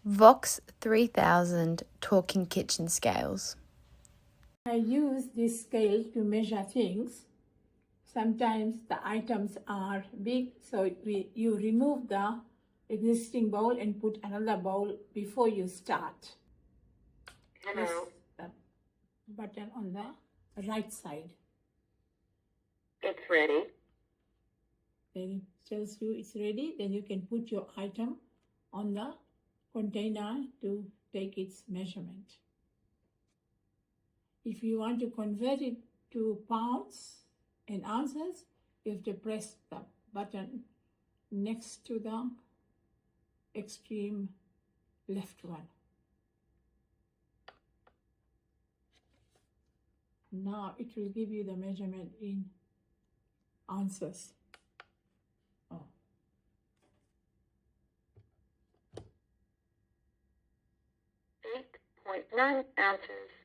Vox 3000 talking kitchen scales. I use this scale to measure things. Sometimes the items are big, so you remove the existing bowl and put another bowl before you start. Hello. Press the button on the right side. It's ready. Then it tells you it's ready. Then you can put your item on the container to take its measurement. If you want to convert it to pounds and ounces, you have to press the button next to the extreme left one. Now it will give you the measurement in ounces. 8.9 ounces.